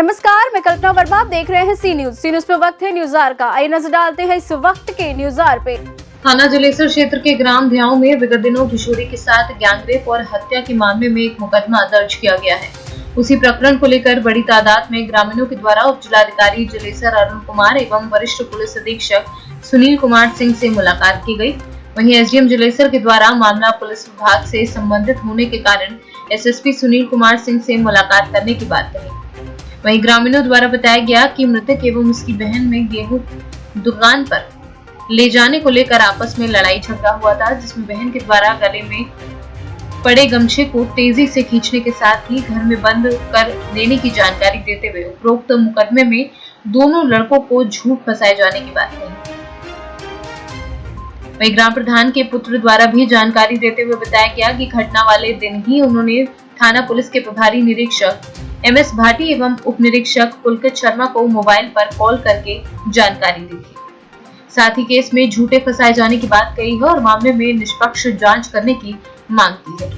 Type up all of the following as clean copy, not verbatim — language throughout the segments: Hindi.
नमस्कार, मैं कल्पना वर्मा। आप देख रहे हैं सी न्यूज पे वक्त है न्यूज आर का। आइए नजर डालते हैं इस वक्त के न्यूज आर पे। थाना जलेसर क्षेत्र के ग्राम ध्याऊ में विगत दिनों किशोरी के साथ गैंगरेप और हत्या के मामले में एक मुकदमा दर्ज किया गया है। उसी प्रकरण को लेकर बड़ी तादाद में ग्रामीणों के द्वारा उप जिलाधिकारी जलेसर अरुण कुमार एवं वरिष्ठ पुलिस अधीक्षक सुनील कुमार सिंह से मुलाकात की गई। वहीं एसडीएम जलेसर के द्वारा मामला पुलिस विभाग से संबंधित होने के कारण एसएसपी सुनील कुमार सिंह से मुलाकात करने की बात कही। वहीं ग्रामीणों द्वारा बताया गया कि मृतक एवं उसकी बहन में गेहूं दुकान पर ले जाने को लेकर आपस में लड़ाई झगड़ा हुआ था, जिसमें बहन के द्वारा गले में पड़े गमछे को तेजी से खींचने के साथ ही घर में बंद कर देने की जानकारी देते हुए उपरोक्त मुकदमे में दोनों लड़कों को झूठ फंसाए जाने की बात कही। वहीं ग्राम प्रधान के पुत्र द्वारा भी जानकारी देते हुए बताया गया कि घटना वाले दिन ही उन्होंने थाना पुलिस के प्रभारी निरीक्षक एमएस भाटी एवं उप निरीक्षक पुलकित शर्मा को मोबाइल पर कॉल करके जानकारी दी थी। साथ ही केस में झूठे फंसाए जाने की बात कही है और मामले में निष्पक्ष जांच करने की मांग की है।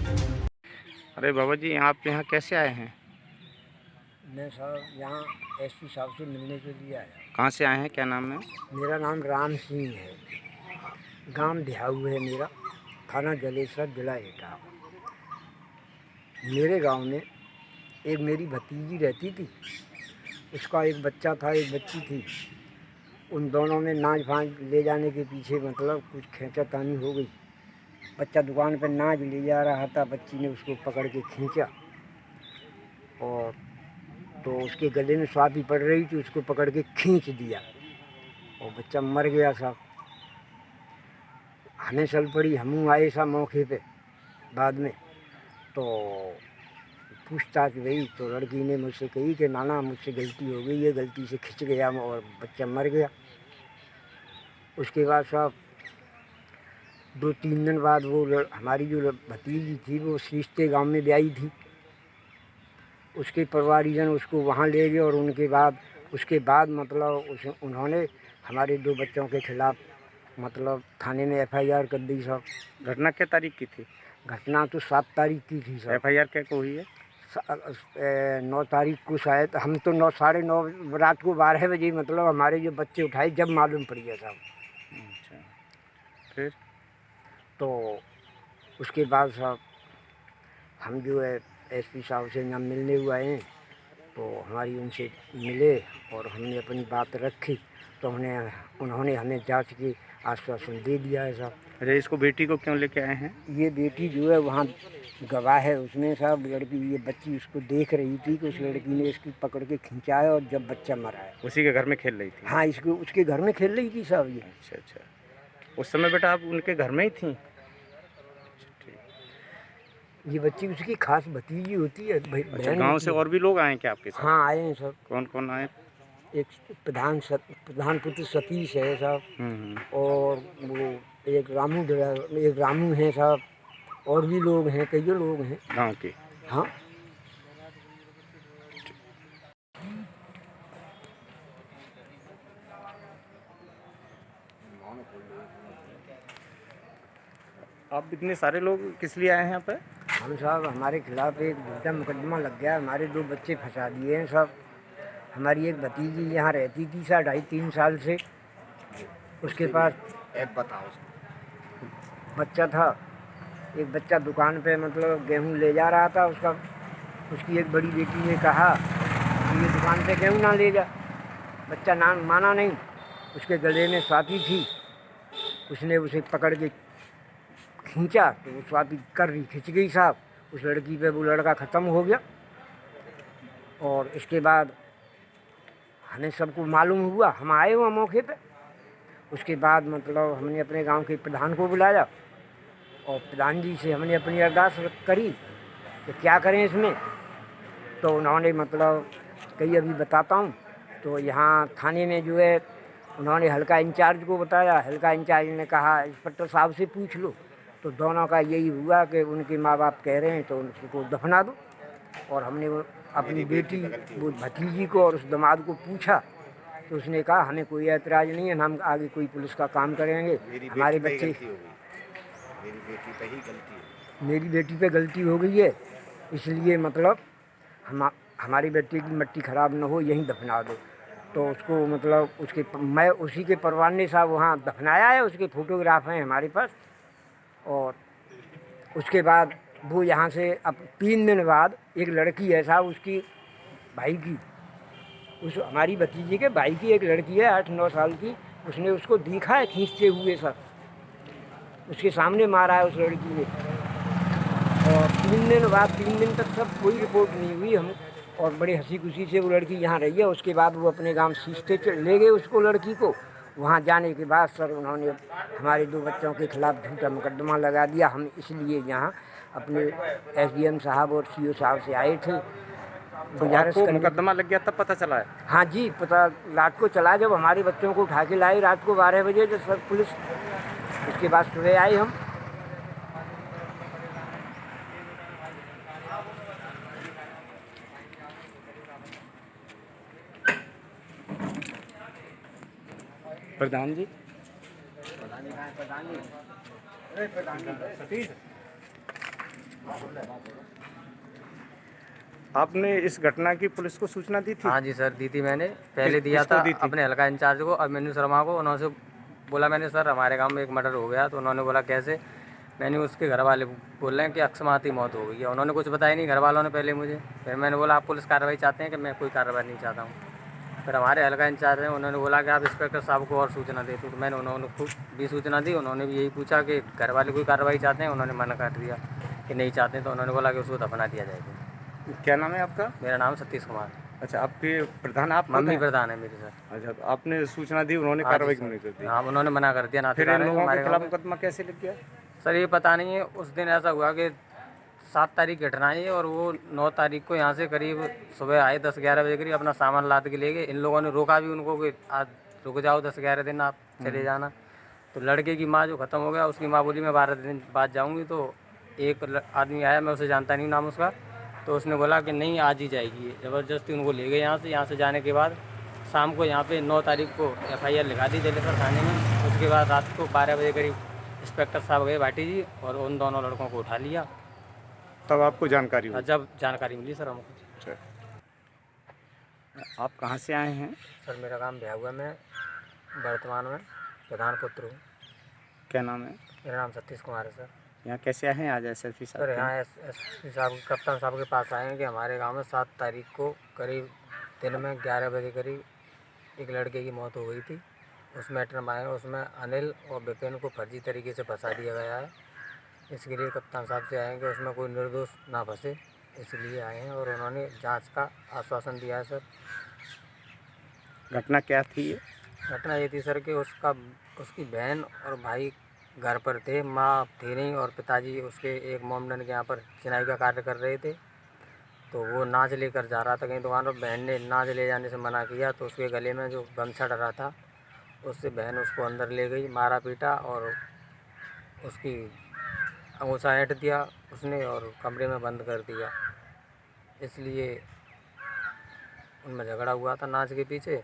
अरे बाबा जी, आप यहाँ कैसे आए हैं? मैं साहब यहाँ एसपी साहब से मिलने के लिए आया। कहाँ से आए हैं, क्या नाम है? मेरा नाम राम सिंह है, गांव ध्याऊ है मेरा, थाना जलेसर, जिला एटा। मेरे गांव में एक मेरी भतीजी रहती थी, उसका एक बच्चा था, एक बच्ची थी। उन दोनों में नाच भांज ले जाने के पीछे मतलब कुछ खींचातानी हो गई। बच्चा दुकान पर नाच ले जा रहा था, बच्ची ने उसको पकड़ के खींचा और तो उसके गले में स्वापी पड़ रही थी, उसको पकड़ के खींच दिया और बच्चा मर गया साहब। हमें चल पड़ी, हम आए साहब मौके पे। बाद में तो पूछताछ हुई तो लड़की ने मुझसे कही कि नाना मुझसे गलती हो गई है, गलती से खिंच गया और बच्चा मर गया। उसके बाद साहब 2-3 दिन बाद वो हमारी जो भतीजी थी वो सीस्ते गांव में ब्याही थी। उसके परिवारीजन उसको वहाँ ले गए और उसके बाद मतलब उन्होंने हमारे 2 बच्चों के खिलाफ मतलब थाने में एफआईआर कर दी साहब। घटना क्या तारीख की थी? घटना तो 7 तारीख की थी साहब। एफआईआर क्या को हुई है? 9 तारीख को शायद। हम तो 9, साढ़े 9 रात को 12 बजे मतलब हमारे जो बच्चे उठाए जब मालूम पड़ गया साहब। अच्छा, फिर तो उसके बाद साहब हम जो है एसपी साहब से यहाँ मिलने हुए हैं, तो हमारी उनसे मिले और हमने अपनी बात रखी तो उन्होंने हमें जांच की आश्वासन दे दिया है साहब। अच्छा, इसको बेटी को क्यों लेके आए हैं? ये बेटी जो है वहाँ गवाह है, उसमें साहब लड़की, ये बच्ची उसको देख रही थी कि उस लड़की ने इसकी पकड़ के खिंचाया और जब बच्चा मरा है। उसी के घर में खेल रही थी? हाँ, उसके घर में खेल रही थी साहब ये। अच्छा अच्छा, उस समय बेटा आप उनके घर में ही थी? ये बच्ची उसकी खास भतीजी होती है। अच्छा, गांव से और भी लोग आए क्या आपके साथ? हाँ, आए हैं सब। कौन कौन आए? एक प्रधान पुत्र सतीश है साहब, और वो एक रामू है साहब, और भी लोग हैं, कई लोग हैं गांव के। हाँ। आप इतने सारे लोग किस लिए आए हैं यहाँ पे? हम साहब हमारे खिलाफ एक झूठा मुकदमा लग गया, हमारे 2 बच्चे फंसा दिए हैं साहब। हमारी एक भतीजी यहाँ रहती थी 2.5-3 साल से, उसके पास बताओ बच्चा था। एक बच्चा दुकान पे मतलब गेहूँ ले जा रहा था, उसकी एक बड़ी बेटी ने कहा कि ये दुकान पे गेहूँ ना ले जा। बच्चा ना माना नहीं, उसके गले में स्वापी थी, उसने उसे पकड़ के खींचा तो वो स्वापी कर रही खिंच गई साहब। उस लड़की पे वो लड़का ख़त्म हो गया। और इसके बाद हमें सबको मालूम हुआ, हम आए हुआ मौके पे। उसके बाद मतलब हमने अपने गांव के प्रधान को बुलाया और प्रधान जी से हमने अपनी अरदास करी कि क्या करें इसमें। तो उन्होंने मतलब कही अभी बताता हूँ। तो यहाँ थाने में जो है उन्होंने हल्का इंचार्ज को बताया, हल्का इंचार्ज ने कहा इंस्पेक्टर साहब से पूछ लो। तो दोनों का यही हुआ कि उनके माँ बाप कह रहे हैं तो उनको दफना दो। और हमने अपनी बेटी वो भतीजी को और उस दामाद को पूछा तो उसने कहा हमें कोई ऐतराज़ नहीं है, हम आगे कोई पुलिस का काम करेंगे। हमारे बच्चे, मेरी बेटी पे गलती हो गई है, इसलिए मतलब हम हमारी बेटी की मिट्टी ख़राब न हो, यहीं दफना दो। तो उसको मतलब मैं उसी के परवाने साहब वहाँ दफनाया है, उसके फ़ोटोग्राफ हैं हमारे पास। और उसके बाद वो यहाँ से अब 3 दिन बाद एक लड़की है साहब, उसकी भाई की, उस हमारी भतीजी के भाई की एक लड़की है 8-9 साल की, उसने उसको देखा है खींचते हुए सर, उसके सामने मारा है उस लड़की ने। और 3 दिन बाद, 3 दिन तक सब कोई रिपोर्ट नहीं हुई हम, और बड़ी हंसी खुशी से वो लड़की यहाँ रही है। उसके बाद वो अपने गांव सीस्ते ले गए उसको, लड़की को। वहाँ जाने के बाद सर उन्होंने हमारे 2 बच्चों के खिलाफ झूठा मुकदमा लगा दिया। हम इसलिए यहाँ अपने एसडीएम साहब और सीओ साहब से आए थे तो गुजारिश आपको करने। मुकदमा लग गया तब पता चला है? हाँ जी, पता रात को चला, जब हमारे बच्चों को उठा के लाए रात को 12 बजे जब सर पुलिस, उसके बाद सुबह आए हम। प्रधान जी, आपने इस घटना की पुलिस को सूचना दी थी? हाँ जी सर, दी थी मैंने। पहले दिया किसको था दी थी? अपने हल्का इंचार्ज को, अभिमन्यु शर्मा को। उन्होंने बोला मैंने, सर हमारे गांव में एक मर्डर हो गया। तो उन्होंने बोला कैसे? मैंने उसके घर वाले बोल रहे हैं कि अकस्मात ही मौत हो गई है। उन्होंने कुछ बताया नहीं घर वालों ने पहले मुझे। फिर मैंने बोला आप पुलिस कार्रवाई चाहते हैं कि मैं कोई कार्रवाई नहीं चाहता हूँ। फिर हमारे हल्का इंचार्ज हैं, उन्होंने बोला कि आप इंस्पेक्टर साहब को और सूचना दे दो। तो मैंने उन्होंने खुद भी सूचना दी। उन्होंने भी यही पूछा कि घर वाले कोई कार्रवाई चाहते हैं, उन्होंने मना कर दिया कि नहीं चाहते। तो उन्होंने बोला कि उसको दफना दिया जाएगा। क्या नाम है आपका? मेरा नाम सतीश कुमार। अच्छा, आपके प्रधान आप खुद मम्मी हैं? प्रधान है मेरी सर। अच्छा, तो आपने सूचना दी, उन्होंने हाँ जी कार्रवाई सर। क्यों नहीं कर दी? हाँ, उन्होंने मना कर दिया। फिर इन लोगों के हमारे खिलाफ गाँव में मुकदमा कैसे लग गया? सर ये पता नहीं है। उस दिन ऐसा हुआ कि 7 तारीख की घटना है और वो 9 तारीख को यहाँ से करीब सुबह आए 10-11 बजे करीब, अपना सामान लाद के ले गए। इन लोगों ने रोका भी उनको कि आज रुक जाओ 10-11 दिन, आप चले जाना। तो लड़के की माँ जो ख़त्म हो गया, उसकी माँ बोली मैं 12 दिन बाद जाऊँगी। तो एक आदमी आया, मैं उसे जानता नहीं नाम उसका, तो उसने बोला कि नहीं आज ही जाएगी। ज़बरदस्ती उनको ले गए यहाँ से जाने के बाद शाम को यहाँ पे 9 तारीख को FIR लिखा दी जलेसर थाने में। उसके बाद रात को 12 बजे करीब इंस्पेक्टर साहब गए भाटी जी और उन दोनों लड़कों को उठा लिया। तब आपको जानकारी हुई? जब जानकारी मिली सर हमको। अच्छा, आप कहाँ से आए हैं? सर मेरा काम भ्याहुआ में वर्तमान में प्रधान पुत्र हूँ। क्या नाम है? मेरा नाम सतीश कुमार है सर। यहाँ कैसे आए हैं आज SSP साहब सर के? यहाँ एसपी साहब, कप्तान साहब के पास आए हैं कि हमारे गांव में 7 तारीख को करीब दिन में 11 बजे करीब एक लड़के की मौत हो गई थी। उस मैटर में आए, उसमें अनिल और विपिन को फर्जी तरीके से फंसा दिया गया है। इसके लिए कप्तान साहब से आएंगे उसमें कोई निर्दोष ना फंसे, इसलिए आए हैं। और उन्होंने जांच का आश्वासन दिया है सर। घटना क्या थी ये? घटना ये थी सर कि उसकी बहन और भाई घर पर थे, माँ थी नहीं, और पिताजी उसके एक मोमडन के यहाँ पर चिनाई का कार्य कर रहे थे। तो वो नाज लेकर जा रहा था कहीं दुकान पर। बहन ने नाज ले जाने से मना किया, तो उसके गले में जो गमछा डरा था उससे बहन उसको अंदर ले गई, मारा पीटा और उसकी अंगूठा ऐंठ दिया उसने और कमरे में बंद कर दिया। इसलिए उनमें झगड़ा हुआ था नाच के पीछे।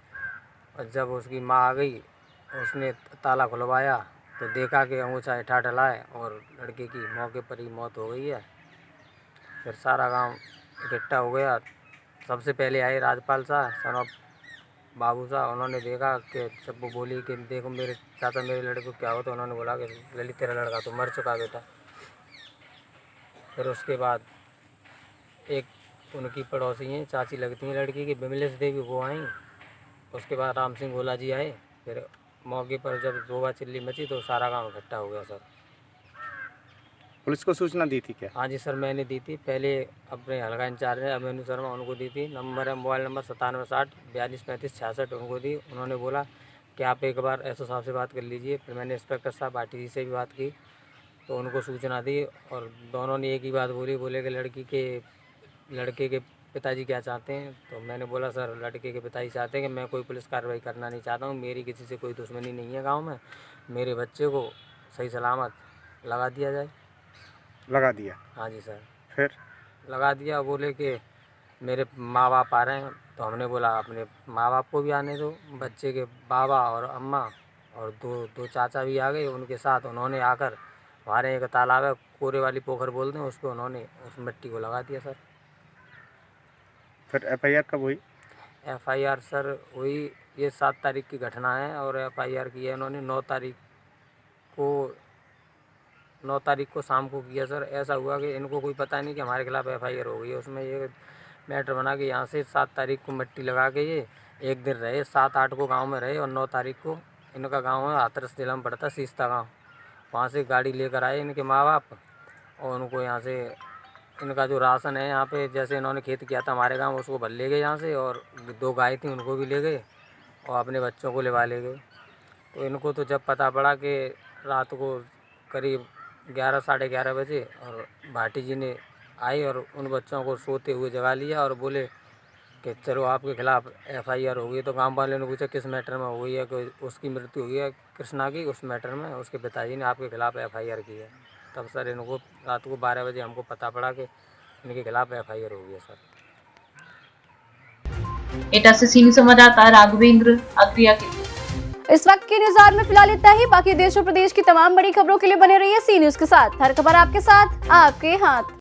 और जब उसकी माँ आ गई, उसने ताला खुलवाया तो देखा कि अंगूठा ऐठा डला है और लड़के की मौके पर ही मौत हो गई है। फिर सारा गांव इकट्ठा हो गया। सबसे पहले आए राजपाल साहब, सन ऑफ बाबू साहब। उन्होंने देखा कि जब वो बोली कि देखो मेरे चाचा मेरे लड़के को क्या हो, तो उन्होंने बोला कि ललित तेरा लड़का तो मर चुका बेटा। फिर उसके बाद एक उनकी पड़ोसी हैं, चाची लगती हैं लड़की की, विमलेश देवी, वो आई। उसके बाद राम सिंह गोला जी आए। फिर मौके पर जब दोबा चिल्ली मची तो सारा गांव इकट्ठा हो गया सर। पुलिस को सूचना दी थी क्या? हाँ जी सर, मैंने दी थी। पहले अपने हल्का इंचार्ज है अभिमन्यु शर्मा, उनको दी थी। नंबर है मोबाइल नंबर 9760 42 35 66, उनको दी। उन्होंने बोला कि आप एक बार SO साहब से बात कर लीजिए। फिर मैंने इंस्पेक्टर साहब भाटी जी से भी बात की, तो उनको सूचना दी और दोनों ने एक ही बात बोले कि लड़के के पिताजी क्या चाहते हैं। तो मैंने बोला सर लड़के के पिताजी चाहते हैं कि मैं कोई पुलिस कार्रवाई करना नहीं चाहता हूँ, मेरी किसी से कोई दुश्मनी नहीं है गांव में, मेरे बच्चे को सही सलामत लगा दिया जाए। लगा दिया? हाँ जी सर, फिर? लगा दिया। बोले कि मेरे माँ बाप आ रहे हैं। तो हमने बोला अपने माँ बाप को भी आने दो। बच्चे के बाबा और अम्मा और दो चाचा भी आ गए उनके साथ। उन्होंने आकर हमारे एक तालाब है, कोरे वाली पोखर बोलते हैं, उस पर उन्होंने उस मिट्टी को लगा दिया सर। फिर एफआईआर कब हुई? एफआईआर सर हुई, ये 7 तारीख की घटना है और एफआईआर की है इन्होंने 9 तारीख को शाम को किया सर। ऐसा हुआ कि इनको कोई पता नहीं कि हमारे खिलाफ एफआईआर हो गई है। उसमें ये मैटर बना कि यहाँ से 7 तारीख को मिट्टी लगा के ये एक दिन रहे, 7-8 को गांव में रहे और 9 तारीख को इनका गांव है हाथरस जिला में पड़ता सीस्ता गांव, वहाँ से गाड़ी लेकर आए इनके माँ बाप और उनको यहाँ से इनका जो राशन है यहाँ पे, जैसे इन्होंने खेत किया था हमारे गांव, उसको भर ले गए यहाँ से और 2 गाय थी उनको भी ले गए और अपने बच्चों को लेवा ले गए। तो इनको तो जब पता पड़ा कि रात को करीब 11 साढ़े 11 बजे और भाटी जी ने आई और उन बच्चों को सोते हुए जगा लिया और बोले कि चलो आपके खिलाफ एफआईआर हो गई। तो गांव वाले ने पूछा किस मैटर में हो गई है, कि उसकी मृत्यु हुई है कृष्णा की, उस मैटर में उसके पिताजी ने आपके खिलाफ एफआईआर की है। तब सर इनको रात को 12 बजे हमको पता पड़ा कि इनके खिलाफ एफआईआर हो गई है सर। एटा से सीनियर संवाददाता राघवेंद्र अग्रिया के। इस वक्त के न्यूज आवर में फिलहाल इतना ही। बाकी देश और प्रदेश की तमाम बड़ी खबरों के लिए बने रहिए सी न्यूज के साथ। हर खबर आपके साथ, आपके हाथ।